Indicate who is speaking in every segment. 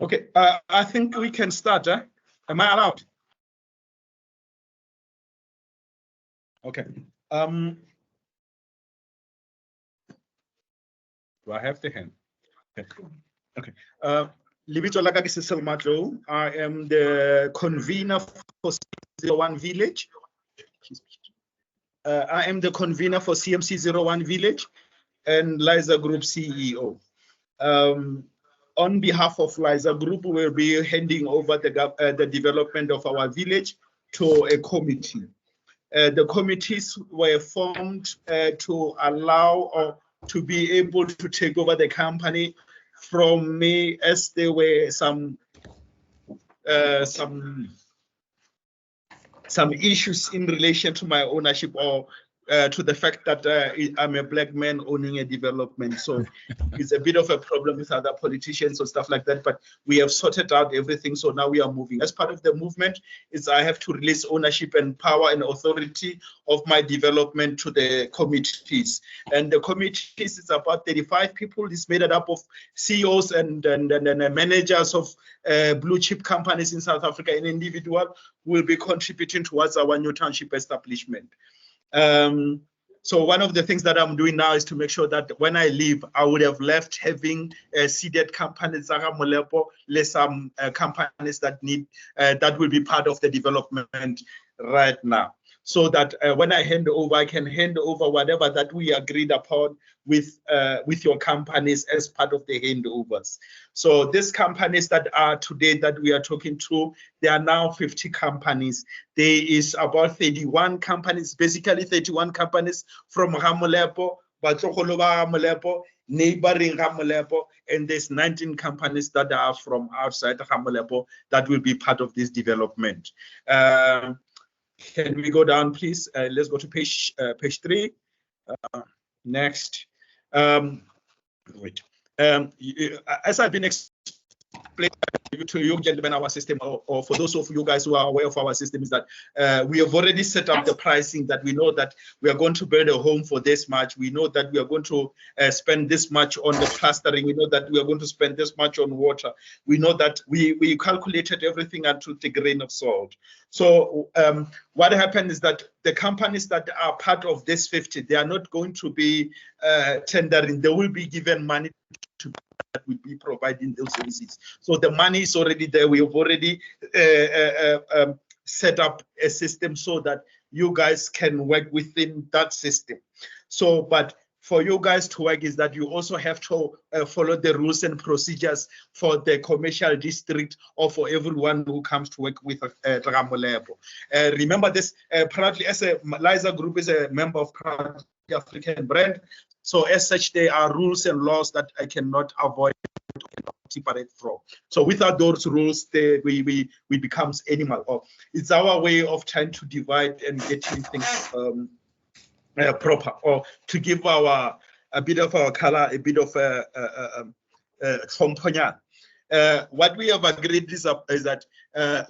Speaker 1: Okay, I think we can start. Am I allowed? Okay. Do I have the hand? Okay. Libito Laka Cecil Matlo. I am the convener for CMC01 Village. I am the convener for CMC01 Village and Liza Group CEO. On behalf of Liza Group, we will be handing over the development of our village to a committee. The committees were formed to allow or to be able to take over the company from me, as there were some issues in relation to my ownership or to the fact that I'm a black man owning a development. So it's a bit of a problem with other politicians or stuff like that, but we have sorted out everything. So now we are moving. As part of the movement is I have to release ownership and power and authority of my development to the committees. And the committees is about 35 people. It's made up of CEOs and managers of blue chip companies in South Africa. An individual will be contributing towards our new township establishment. So one of the things that I'm doing now is to make sure that when I leave, I would have left having seeded companies, some companies that need that will be part of the development right now. So that when I hand over, I can hand over whatever that we agreed upon with your companies as part of the handovers. So these companies that are today that we are talking to, there are now 50 companies. There is about 31 companies, basically 31 companies from Ramolepo, Batlogolo, neighboring Ramolepo, and there's 19 companies that are from outside Ramolepo that will be part of this development. Can we go down, please? Let's go to page 3. Next. Wait. As I've been explaining to you gentlemen, our system, or for those of you guys who are aware of our system, is that we have already set up the pricing that we know that we are going to build a home for this much. We know that we are going to spend this much on the plastering. We know that we are going to spend this much on water. We know that we calculated everything unto the grain of salt. So what happened is that the companies that are part of this 50, they are not going to be tendering. They will be given money to that will be providing those services. So the money is already there. We have already set up a system so that you guys can work within that system. So, but for you guys to work is that you also have to follow the rules and procedures for the commercial district or for everyone who comes to work with Ramolepo. Remember this, proudly as a Liza Group is a member of Proud African Brand. So as such, there are rules and laws that I cannot avoid or cannot separate from. So without those rules, we becomes animal. Or it's our way of trying to divide and getting things proper, or to give a bit of our color, a bit of what we have agreed is that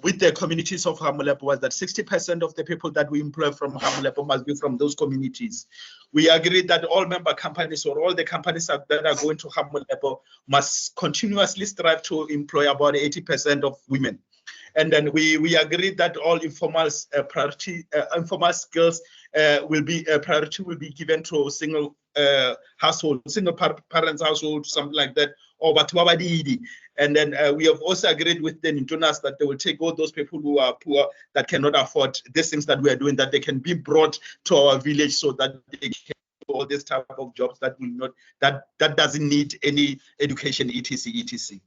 Speaker 1: with the communities of Ramolepo was that 60% of the people that we employ from Ramolepo must be from those communities. We agreed that all member companies or all the companies that are going to Ramolepo must continuously strive to employ about 80% of women. And then we agreed that all informal skills will be priority will be given to single household, single parents household, something like that, or Batuabadi. And then we have also agreed with the Nintunas that they will take all those people who are poor that cannot afford these things that we are doing, that they can be brought to our village so that they can do all this type of jobs that will not that doesn't need any education, etc.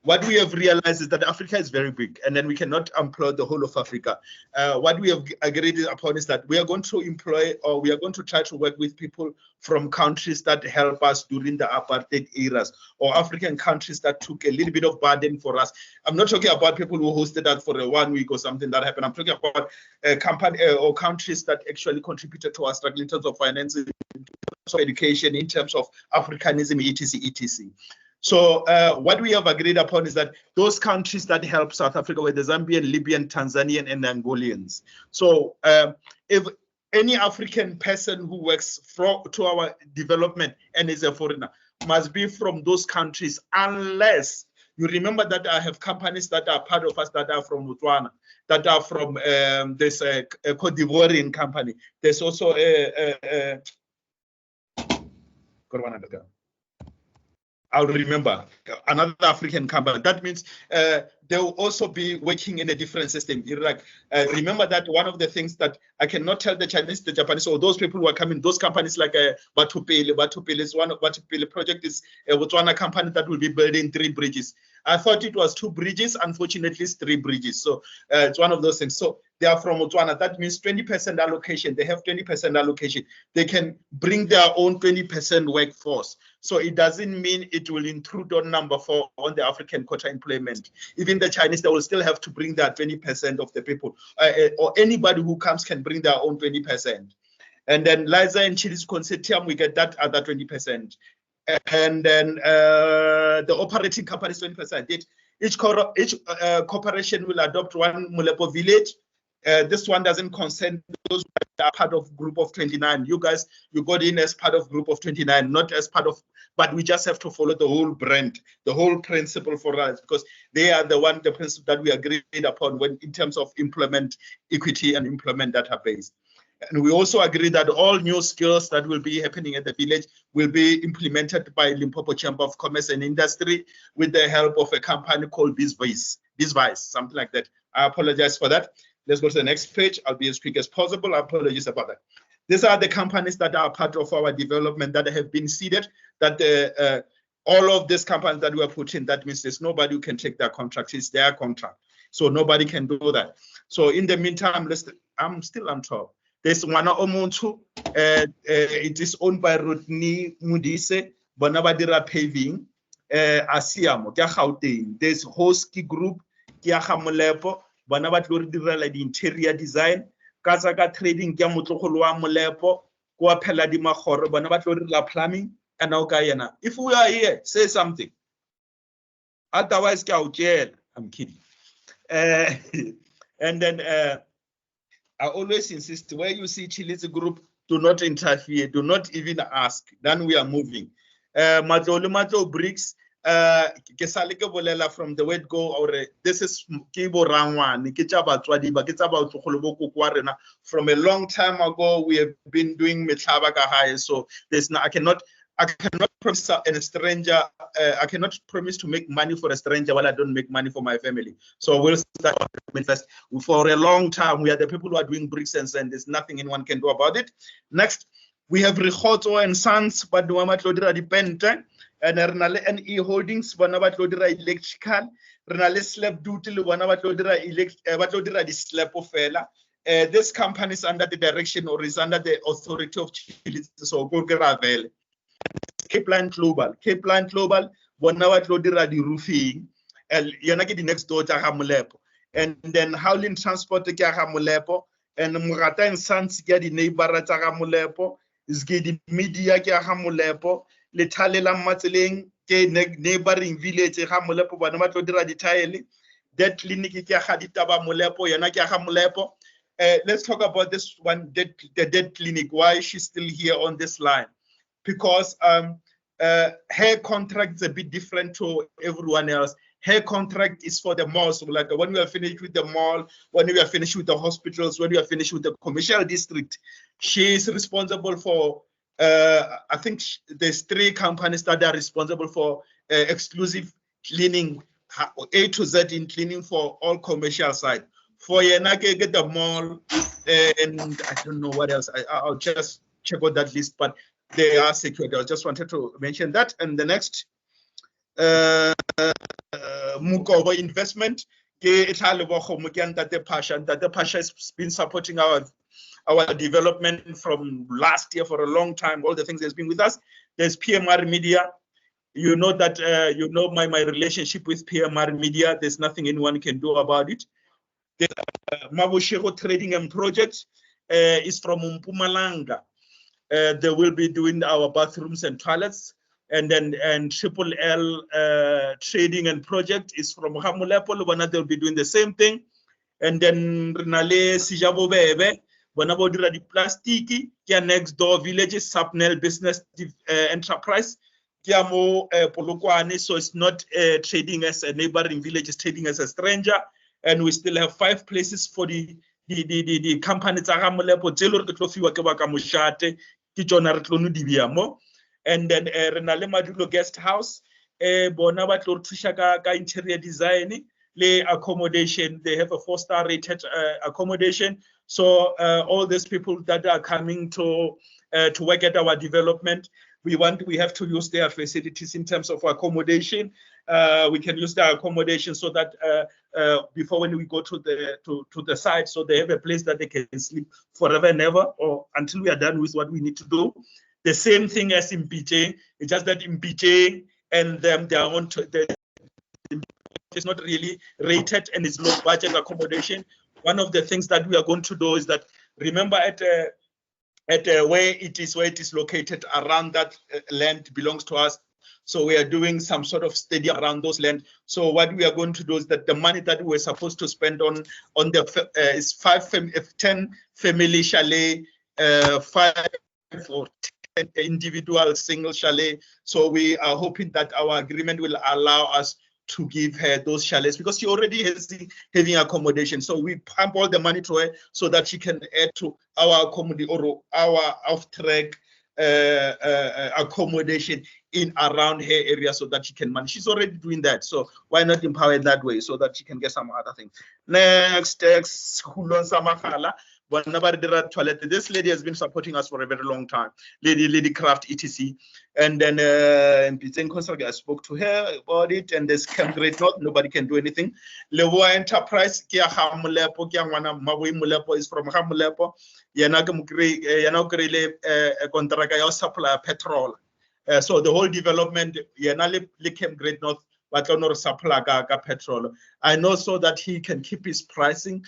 Speaker 1: What we have realized is that Africa is very big, and then we cannot employ the whole of Africa. What we have agreed upon is that we are going to employ, or we are going to try to work with people from countries that help us during the apartheid eras, or African countries that took a little bit of burden for us. I'm not talking about people who hosted us for 1 week or something that happened. I'm talking about company or countries that actually contributed to our struggle in terms of finances, in terms of education, in terms of Africanism, etc. So what we have agreed upon is that those countries that help South Africa were the Zambian, Libyan, Tanzanian, and Angolians. So if any African person who works to our development and is a foreigner must be from those countries, unless You remember that I have companies that are part of us that are from Botswana, that are from this Cote d'Ivoirian company. There's also I'll remember another African company. That means they will also be working in a different system. You're like, remember that one of the things that I cannot tell the Chinese, the Japanese, or those people who are coming, those companies like Batupele is one of Batupele project is a Botswana company that will be building 3 bridges. I thought it was 2 bridges. Unfortunately, it's 3 bridges. So it's one of those things. So they are from Botswana. That means 20% allocation. They have 20% allocation. They can bring their own 20% workforce. So it doesn't mean it will intrude on number 4 on the African quota employment. Even the Chinese, they will still have to bring their 20% of the people, or anybody who comes can bring their own 20%. And then Liza and Chile's consortium, we get that other 20%. And then the operating companies 20%. Each corporation will adopt 1 Mulepo village. This one doesn't concern those that are part of group of 29. You guys, you got in as part of group of 29, not as part of, but we just have to follow the whole brand, the whole principle for us, because they are the principle that we agreed upon when in terms of implement equity and implement database. And we also agree that all new skills that will be happening at the village will be implemented by Limpopo Chamber of Commerce and Industry with the help of a company called BizVice, something like that. I apologize for that. Let's go to the next page. I'll be as quick as possible. I apologize about that. These are the companies that are part of our development that have been seeded, that all of these companies that we are putting, that means there's nobody who can take their contracts. It's their contract. So nobody can do that. So in the meantime, I'm still on top. There's Wana Omuntu. It is owned by Rodney Mudise, Bonabadira Paving, Asiamo, Gauteng. There's Hosky Group, Kiahamulepo, Bonabatlo like the interior design, Kazaka Trading, Gamutokoloa Mulepo, Guapela di Mahoro, Bonabatlo la plumbing, and Okayana. If we are here, say something. Otherwise, go jail. I'm kidding. And then I always insist, where you see Chile's group, do not interfere, do not even ask. Then we are moving. Matlo bricks, bolela from the word go, or this is Kibo Rangwan, it's about from a long time ago. We have been doing Metlabaka High, so there's no, I cannot promise a stranger. I cannot promise to make money for a stranger while I don't make money for my family. So we'll start first. For a long time, we are the people who are doing bricks and sand. There's nothing anyone can do about it. Next, we have Rihoto and Sons, but Duamatlodira depend. And Renale NE Holdings, Wanabatlodira Electrical, Renale Slab Duty, Wanabatlodira the Slab of Fella. This company is under the direction or is under the authority of Chile. So Gorgaravel. Cape-Line Global, Bonabatlodira the roofing, Yanaki the next door to Hamulepo. And then Howling Transport to Hamulepo, and Murata and Sons get the neighbor at Hamulepo, is getting media Hamulepo, Letalela Matling, neighboring village Hamulepo, Bonabatlodira the Tile, that clinic Haditaba Mulepo, Yanaki Hamulepo. Let's talk about this one, the dead clinic. Why is she still here on this line? Because her contract is a bit different to everyone else. Her contract is for the malls. So like when we are finished with the mall, when we are finished with the hospitals, when we are finished with the commercial district, she is responsible for, I think there's 3 companies that are responsible for exclusive cleaning, A to Z in cleaning for all commercial side. For Yenake, get the mall, and I don't know what else. I'll just check out that list, but they are secured. I just wanted to mention that. And the next, Mukovo investment, that Pasha has been supporting our development from last year for a long time. All the things that's been with us. There's PMR Media. You know that you know my relationship with PMR Media. There's nothing anyone can do about it. The Mabushego Trading and Projects is from Mpumalanga. They will be doing our bathrooms and toilets, and Triple L Trading and Project is from Hamulepo. They'll be doing the same thing, and then Renale Sijabo Bebe, Bonabodira di Plastiki, next door villages, Sapnel Business Enterprise. Polokwane, so it's not trading as a neighboring village, it's trading as a stranger. And we still have 5 places for the company tsa ga Molepo tse le re ke tlo fiwa ke ba ka Moshate ke tsona re tlo no di bia mo. And then re na le Madulo guest house bona ba tlo thusha ka interior design le accommodation. They have a 4-star rated accommodation. So all these people that are coming to work at our development, we have to use their facilities in terms of accommodation. We can use their accommodation so that before when we go to the site, so they have a place that they can sleep forever and ever, or until we are done with what we need to do. The same thing as in PJ. It's just that in PJ and them they are on it's not really rated and it's low budget accommodation. One of the things that we are going to do is that, remember at where it is located, around that land belongs to us. So we are doing some sort of study around those land. So what we are going to do is that the money that we're supposed to spend on the is 10 family chalet, 5 or 10 individual single chalet. So we are hoping that our agreement will allow us to give her those chalets, because she already has having accommodation. So we pump all the money to her so that she can add to our accommodation or our off-track accommodation in around her area so that she can manage. She's already doing that. So why not empower it that way so that she can get some other things? Next, Hulon Samakala. This lady has been supporting us for a very long time. Lady Craft, etc. And then I spoke to her about it, and there's Camp Great North. Nobody can do anything. Levo Enterprise, Kia Hamulepo, Kia Wana Mawi Mulepo is from Hamulepo. Yanakrile Contraga supply petrol. So the whole development, Yanali Camp Great North, but no supply petrol. I know so that he can keep his pricing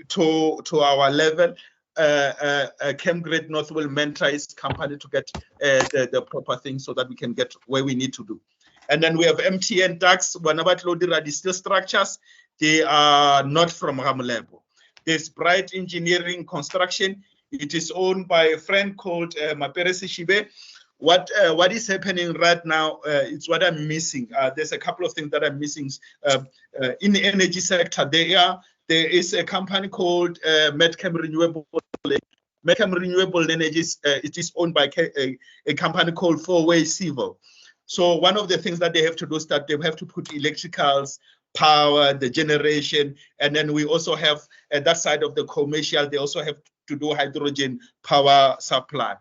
Speaker 1: to our level. Camp Great North will mentor his company to get the proper thing so that we can get where we need to do. And then we have MTN tax. The steel structures, they are not from Ramulepo. There's Bright Engineering Construction. It is owned by a friend called Maperesi Shibe. What is happening right now, it's what I'm missing. There's a couple of things that I'm missing. In the energy sector, there is a company called Medcam Renewable. Medcam Renewable Energies, it is owned by a company called 4-Way Civil. So one of the things that they have to do is that they have to put electricals, power, the generation, and then we also have at that side of the commercial, they also have to do hydrogen power supply.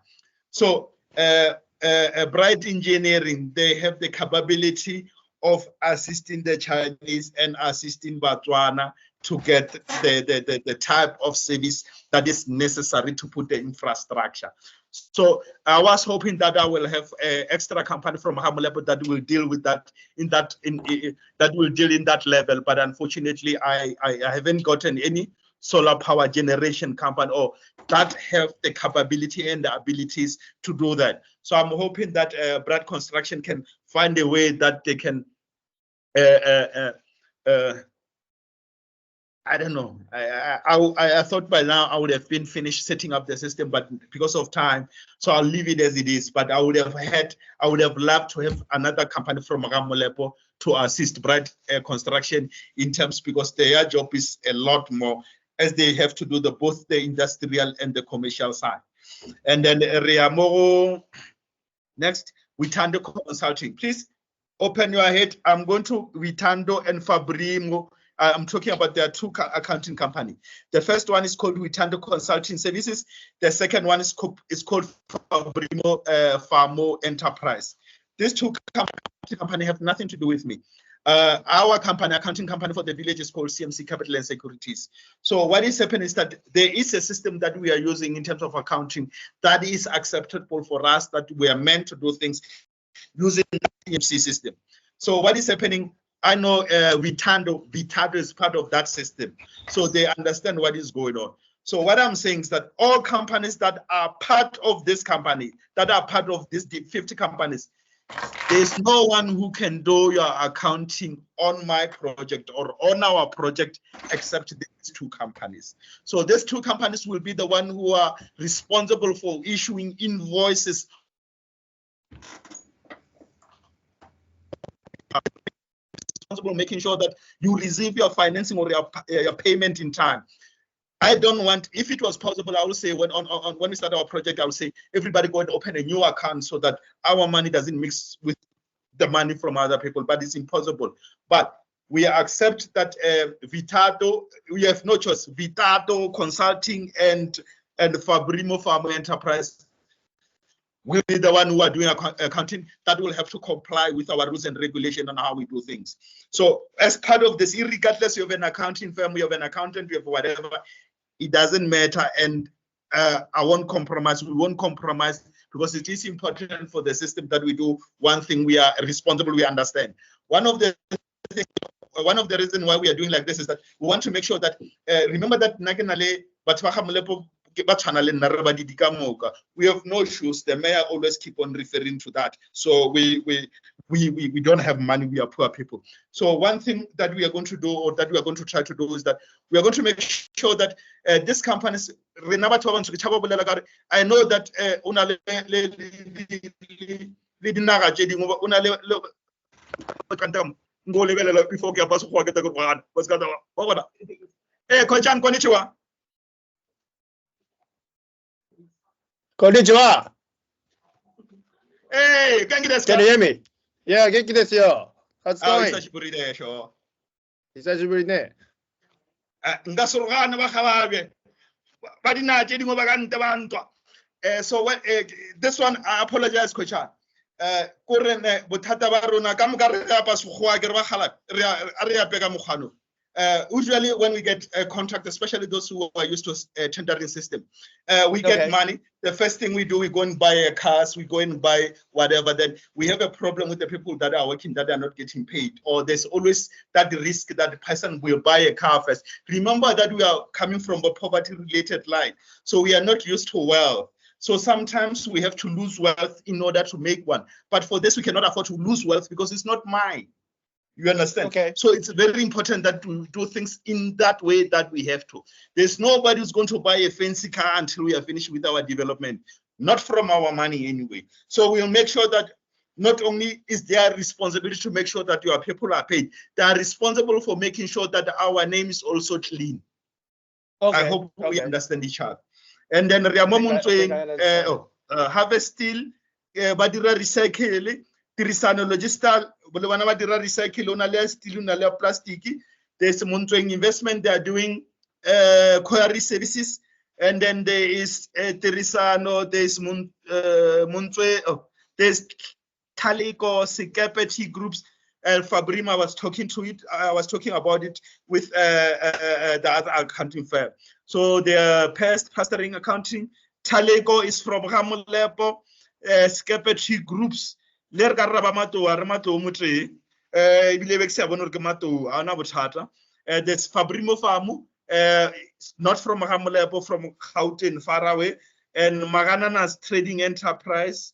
Speaker 1: So Bright Engineering, they have the capability of assisting the Chinese and assisting Botswana to get the type of service that is necessary to put the infrastructure. So I was hoping that I will have an extra company from Hamulepo that will deal with that that will deal in that level. But unfortunately, I haven't gotten any solar power generation company or that have the capability and the abilities to do that. So I'm hoping that Brad Construction can find a way that they can I don't know. I thought by now I would have been finished setting up the system, but because of time, so I'll leave it as it is. But I would have loved to have another company from Ramulepo to assist Bright Construction in terms, because their job is a lot more, as they have to do both the industrial and the commercial side. And then Riamoro, next, Witando Consulting. Please open your head. I'm going to Witando and Fabrimo. I'm talking about their two accounting company. The first one is called Witando Consulting Services. The second one is called Fabrimo Farmo Enterprise. These two companies have nothing to do with me. Our company, accounting company for the village, is called CMC Capital and Securities. So what is happening is that there is a system that we are using in terms of accounting that is acceptable for us, that we are meant to do things using the CMC system. So what is happening? I know Vitando is part of that system, so they understand what is going on. So what I'm saying is that all companies that are part of this company, that are part of this 50 companies, there's no one who can do your accounting on my project or on our project except these two companies. So these two companies will be the one who are responsible for issuing invoices responsible making sure that you receive your financing or your payment in time. I don't want, if it was possible, I would say when we start our project, I would say everybody go and open a new account so that our money doesn't mix with the money from other people, but it's impossible. But we accept that Vitato, we have no choice. Vitato Consulting and Fabrimo Farm Enterprise will be the one who are doing accounting that will have to comply with our rules and regulation on how we do things. So as part of this, regardless you have an accounting firm, you have an accountant, you have whatever, it doesn't matter. And I won't compromise. We won't compromise because it is important for the system that we do one thing. We are responsible. We understand. One of the reasons why we are doing like this is that we want to make sure that remember that we have no shoes. The mayor always keep on referring to that. So we don't have money. We are poor people. So one thing that we are going to do, or that we are going to try to do, is that we are going to make sure that these companies. I know that
Speaker 2: Konnichiwa.
Speaker 1: Hey,
Speaker 2: can you hear me? Yeah, genki desu yo. How's it going?
Speaker 1: 久しぶりでしょ。
Speaker 2: 久しぶりね。
Speaker 1: ngasurugana bakhababe. Badina tshedi ngoba kanti abantu. So this one, I apologize, Coach. Kurene bothata ba rona ka moka re ka pasugwa ke re ba khala re a peka mogano. Usually when we get a contract, especially those who are used to a tendering system, we get money. The first thing we do, we go and buy a cars, we go and buy whatever. Then we have a problem with the people that are working that are not getting paid, or there's always that risk that the person will buy a car first. Remember that we are coming from a poverty-related line, so we are not used to wealth. So sometimes we have to lose wealth in order to make one. But for this, we cannot afford to lose wealth because it's not mine. You understand?
Speaker 2: Okay.
Speaker 1: So it's very important that we do things in that way that we have to. There's nobody who's going to buy a fancy car until we are finished with our development, not from our money anyway. So we'll make sure that not only is their responsibility to make sure that your people are paid, they are responsible for making sure that our name is also clean. Okay. I hope we understand each other. And then Harvest Steel, Badira Recycle, Tirisano Logistal, Bolivana Badira Recycle, Unale Steel, Unale Plastic. There's Muntoing Investment, they are doing quarry services. And then there is Tirisano, there's there's Talico, Secapeti groups. Fabrima was talking to it. I was talking about it with the other accounting firm. So the pastoring accounting, Talego is from Hamulepo, Secapeti groups. There's Fabrimo Famu, not from Hamulepo, from Gauteng, far away, and Maganana's trading enterprise,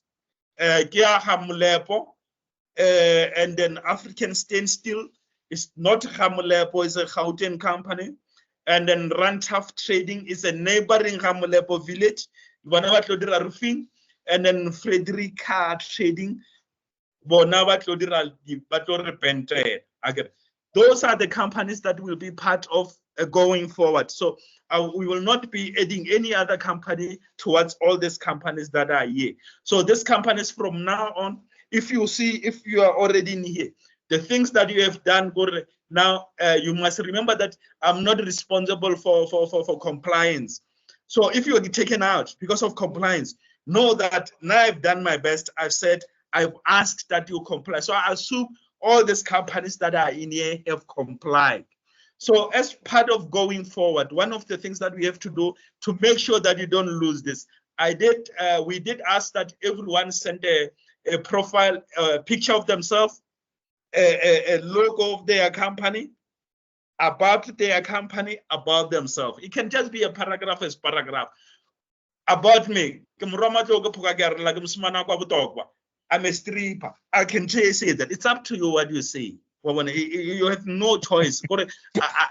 Speaker 1: Kia Hamulepo. And then African Steel is not Hamulepo, it's a Gauteng company. And then Rantaf Trading is a neighboring Hamulepo village. Roofing. And then Frederica Trading. Those are the companies that will be part of going forward. So we will not be adding any other company towards all these companies that are here. So these companies from now on, if you are already in here, the things that you have done now, you must remember that I'm not responsible for compliance. So if you are taken out because of compliance, know that now I've done my best. I've said, I've asked that you comply. So I assume all these companies that are in here have complied. So as part of going forward, one of the things that we have to do to make sure that you don't lose this, we did ask that everyone send a profile, a picture of themselves, a logo of their company, about their company, about themselves. It can just be a paragraph as paragraph. About me, I'm a stripper. I can just say that. It's up to you what you say. You have no choice.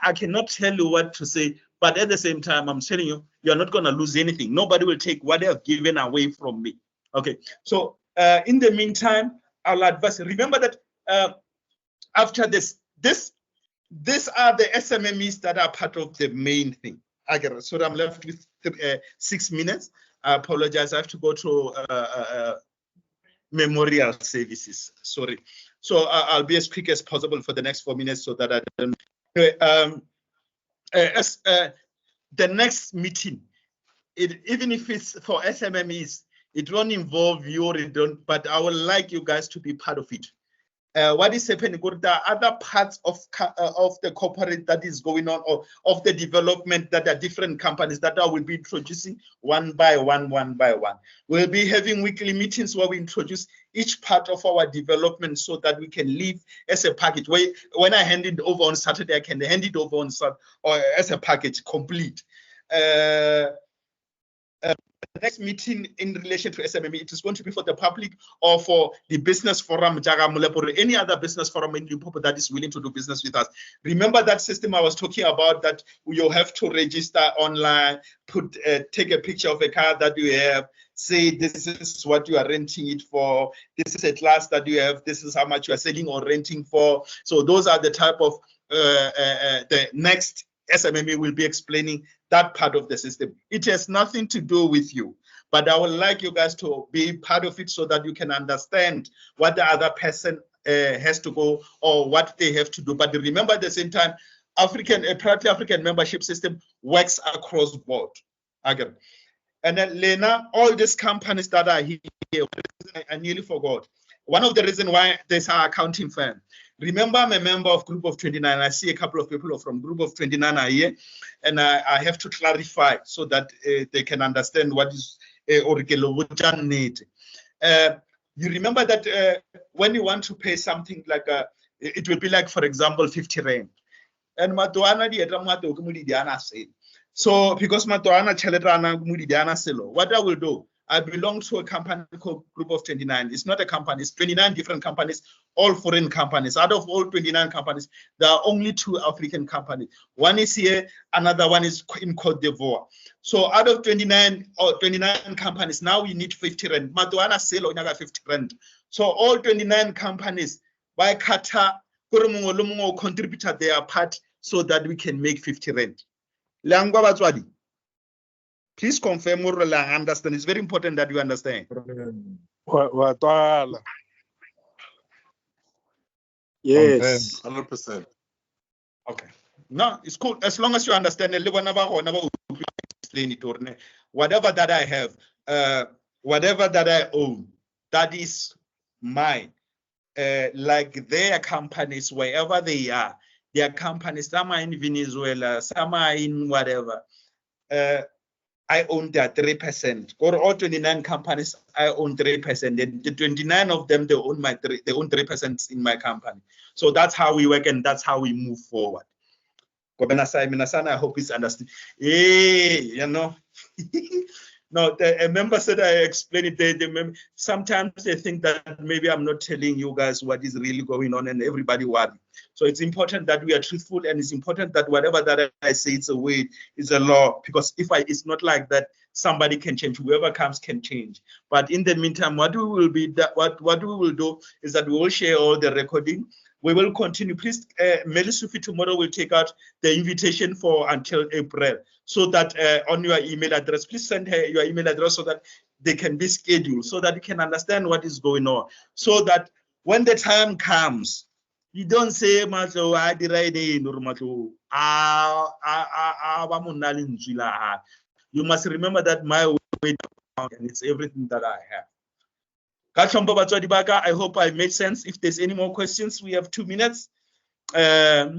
Speaker 1: I cannot tell you what to say, but at the same time, I'm telling you, you're not going to lose anything. Nobody will take what they have given away from me. Okay, so in the meantime, I'll advise. Remember that after this, these are the SMMEs that are part of the main thing. So I'm left with 6 minutes. I apologize. I have to go to memorial services. Sorry. So I'll be as quick as possible for the next 4 minutes so that I don't. The next meeting, even if it's for SMMEs, it won't involve you or it don't, but I would like you guys to be part of it. What is happening? There are other parts of the corporate that is going on, or of the development, that are different companies that will be introducing one by one. We'll be having weekly meetings where we introduce each part of our development so that we can live as a package. When I hand it over on Saturday, I can hand it over on Saturday, or as a package complete. The next meeting in relation to SMME, it is going to be for the public or for the business forum, or any other business forum in Limpopo that is willing to do business with us. Remember that system I was talking about, that you have to register online, take a picture of a car that you have, say this is what you are renting it for, this is a class that you have, this is how much you are selling or renting for. So those are the type of the next SMME will be explaining that part of the system. It has nothing to do with you, but I would like you guys to be part of it so that you can understand what the other person has to go or what they have to do. But remember, at the same time, Priority African membership system works across board. Again. And then Lena, all these companies that are here, I nearly forgot. One of the reasons why there's our accounting firm. Remember, I'm a member of Group of 29. I see a couple of people from Group of 29 are here, and I have to clarify so that they can understand what is need. You remember that when you want to pay something like it will be like, for example, 50 rand. And so because what I will do, I belong to a company called Group of 29. It's not a company, it's 29 different companies, all foreign companies. Out of all 29 companies, there are only 2 African companies. One is here, another one is in Cote d'Ivoire. So out of 29 companies, now we need 50 rand. Matuana sell on 50 rand. So all 29 companies, by Qatar, contributed their part so that we can make 50 rand. Please confirm or understand. It's very important that you understand.
Speaker 2: Yes.
Speaker 3: 100%.
Speaker 1: Okay. No, it's cool. As long as you understand, explain it, or whatever that I have, whatever that I own, that is mine. Like their companies, wherever they are, their companies, some are in Venezuela, some are in whatever. I own their 3%. Or all 29 companies, I own 3%. And the 29 of them, they own 3% in my company. So that's how we work, and that's how we move forward. I hope it's understood. Hey, you know. No, a member said I explained it. Sometimes they think that maybe I'm not telling you guys what is really going on, and everybody worry. So it's important that we are truthful, and it's important that whatever that I say, it's a way, it's a law. Because if it's not like that, somebody can change. Whoever comes can change. But in the meantime, what we will do is that we will share all the recording. We will continue. Please, Meli Sufi tomorrow will take out the invitation for until April, so that on your email address, please send her your email address so that they can be scheduled, so that you can understand what is going on. So that when the time comes, you don't say, you must remember that my way down, and it's everything that I have. I hope I made sense. If there's any more questions, we have 2 minutes.